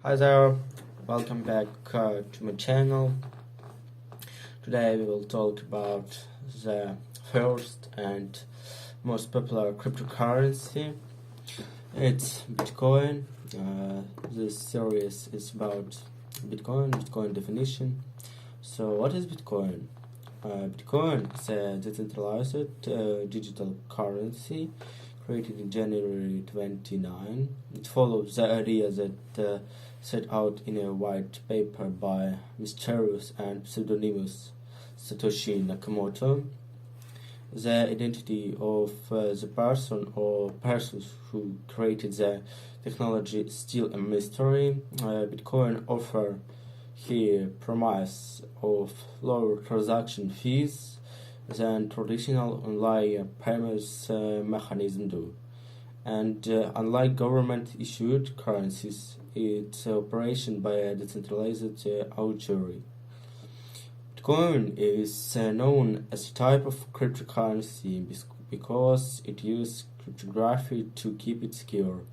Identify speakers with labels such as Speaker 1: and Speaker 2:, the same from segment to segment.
Speaker 1: Hi there, welcome back to my channel. Today we will talk about the first and most popular cryptocurrency. It's Bitcoin. This series is about Bitcoin definition. So what is Bitcoin? Bitcoin is a decentralized digital currency created in January 29. It follows the idea that set out in a white paper by mysterious and pseudonymous Satoshi Nakamoto. The identity of the person or persons who created the technology is still a mystery. Bitcoin offers here promise of lower transaction fees than traditional online payments mechanism do. And unlike government-issued currencies, it's operation by a decentralized authority. Bitcoin is known as a type of cryptocurrency because it uses cryptography to keep it secure.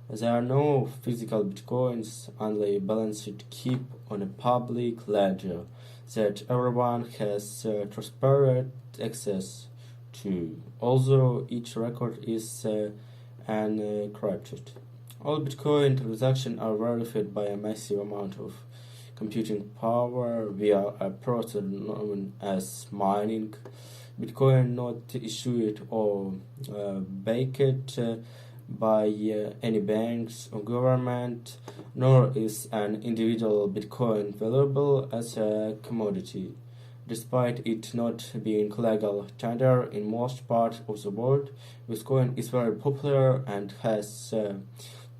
Speaker 1: There are no physical bitcoins, only balanced keep on a public ledger that everyone has transparent access to, although each record is encrypted. All Bitcoin transactions are verified by a massive amount of computing power via a process known as mining. Bitcoin not issued or backed by any banks or government, nor is an individual Bitcoin valuable as a commodity. Despite it not being legal tender in most parts of the world, Bitcoin is very popular and has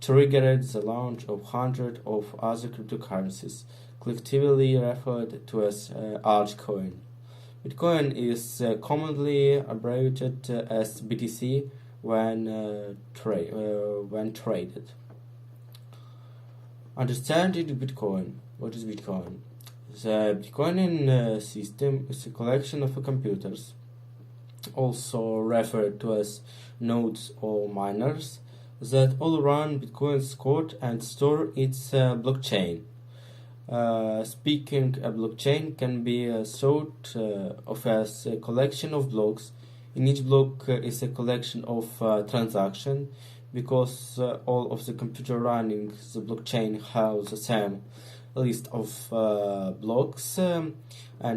Speaker 1: triggered the launch of hundreds of other cryptocurrencies, collectively referred to as altcoin. Bitcoin is commonly abbreviated as BTC when traded. Understanding Bitcoin. What is Bitcoin? The Bitcoin system is a collection of computers, also referred to as nodes or miners, that all run Bitcoin's code and store its blockchain. Speaking, a blockchain can be thought of as a collection of blocks. In each block is a collection of transactions because all of the computer running the blockchain have the same list of blocks and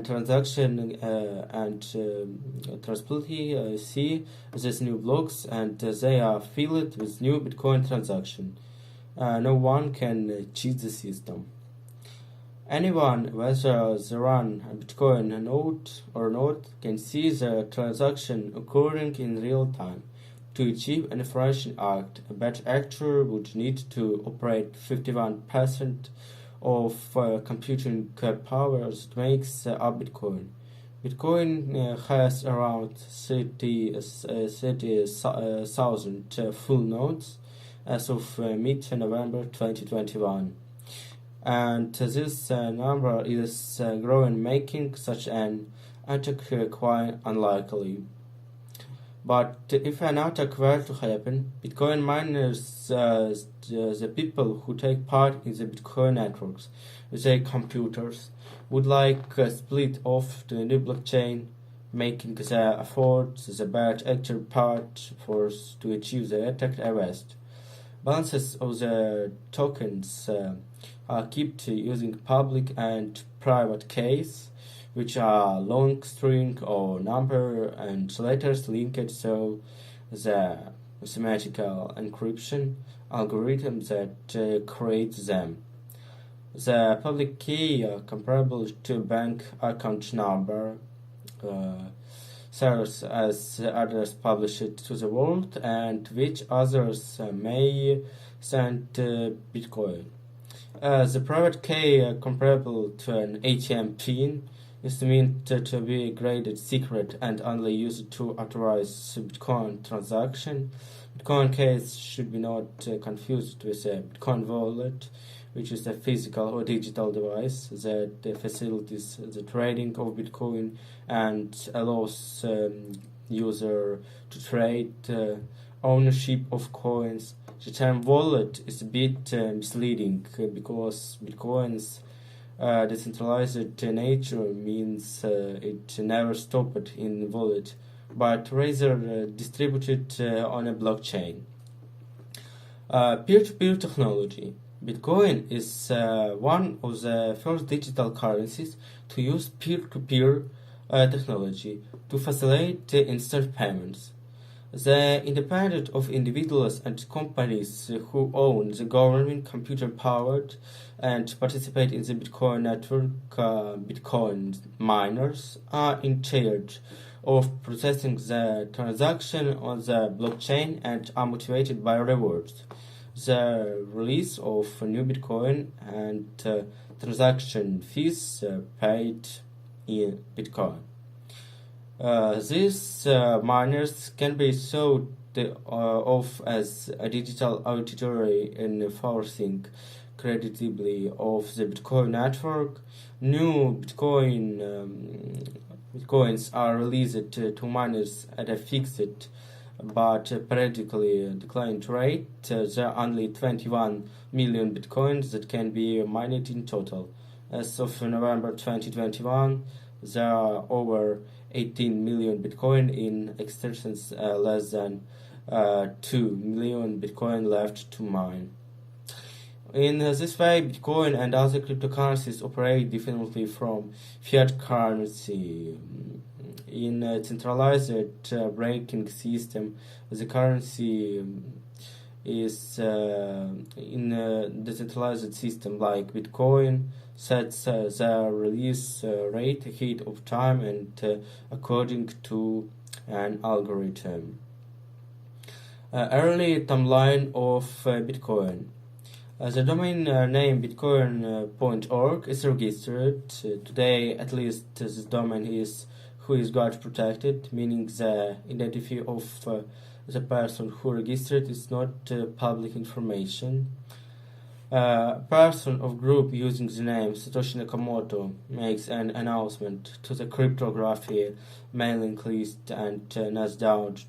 Speaker 1: transaction and transparently see these new blocks and they are filled with new Bitcoin transaction. No one can cheat the system. Anyone, whether they run a Bitcoin node or not, can see the transaction occurring in real time. To achieve an inflation act, a bad actor would need to operate 51% of computing power that makes up Bitcoin. Bitcoin has around 30,000 full nodes as of mid-November 2021. And this number is growing, making such an attack quite unlikely. But if an attack were to happen, Bitcoin miners, the people who take part in the Bitcoin networks with their computers, would split off the new blockchain, making the effort the bad actor part force to achieve the attacked arrest. Balances of the tokens are kept using public and private keys, which are long string or number and letters linked so the mathematical encryption algorithm that creates them. The public key comparable to bank account number serves as the address published to the world and which others may send Bitcoin. The private key comparable to an ATM PIN is meant to be graded secret and only used to authorize Bitcoin transaction. Bitcoin keys should be not confused with a Bitcoin wallet, which is a physical or digital device that facilitates the trading of Bitcoin and allows user to trade ownership of coins. The term wallet is a bit misleading because Bitcoin's decentralized nature means it never stopped in wallet, but rather distributed on a blockchain. Peer-to-peer technology. Bitcoin is one of the first digital currencies to use peer-to-peer technology to facilitate instant payments. The independence of individuals and companies who own the government computer-powered and participate in the Bitcoin network, Bitcoin miners, are in charge of processing the transaction on the blockchain and are motivated by rewards. The release of new Bitcoin and transaction fees paid in Bitcoin. These miners can be thought of as a digital authority enforcing creditably of the Bitcoin network. New Bitcoins are released to miners at a fixed but periodically declined rate. There are only 21 million Bitcoins that can be mined in total. As of November 2021, there are over 18 million Bitcoin in existence, less than 2 million Bitcoin left to mine. In this way, Bitcoin and other cryptocurrencies operate differently from fiat currency. In a centralized banking system, the currency is in a decentralized system like Bitcoin sets the release rate ahead of time and according to an algorithm. Early timeline of Bitcoin. The domain name bitcoin.org is registered. Today, at least, this domain is who is God protected, meaning the identity of the person who registered is not public information. A person of group using the name Satoshi Nakamoto makes an announcement to the cryptography mailing list and nasdaq.com.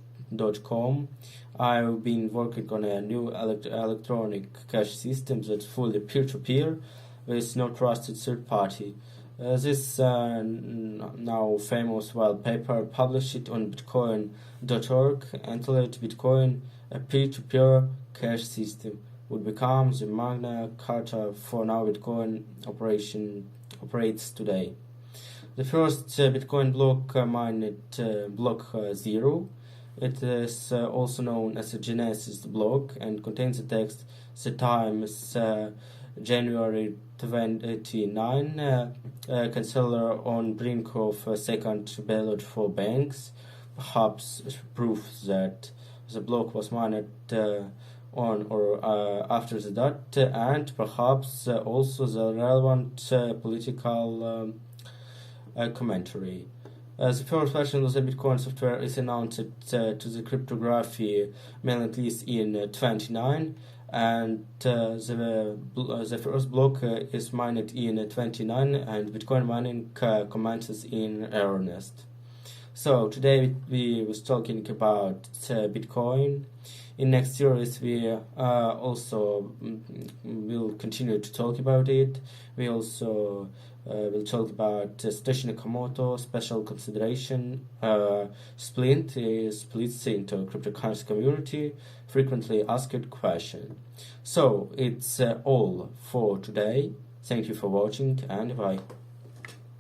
Speaker 1: I've been working on a new electronic cash system that's fully peer-to-peer with no trusted third party. This now famous white paper published on bitcoin.org entitled Bitcoin, a peer-to-peer cash system, would become the Magna Carta for how Bitcoin operates today. The first Bitcoin block mined block 0. It is also known as a Genesis block and contains the text "The time is January 29, Chancellor on brink of a second bailout for banks," perhaps proof that the block was mined on or after the date, and perhaps also the relevant political commentary. The first version of the Bitcoin software is announced to the cryptography mailing list in 29, and the first block is mined in 29, and Bitcoin mining commences in earnest. So today we was talking about Bitcoin. In next series we also will continue to talk about it. We also will talk about Satoshi Nakamoto special consideration, splits into cryptocurrency community, frequently asked question. So it's all for today. Thank you for watching and bye.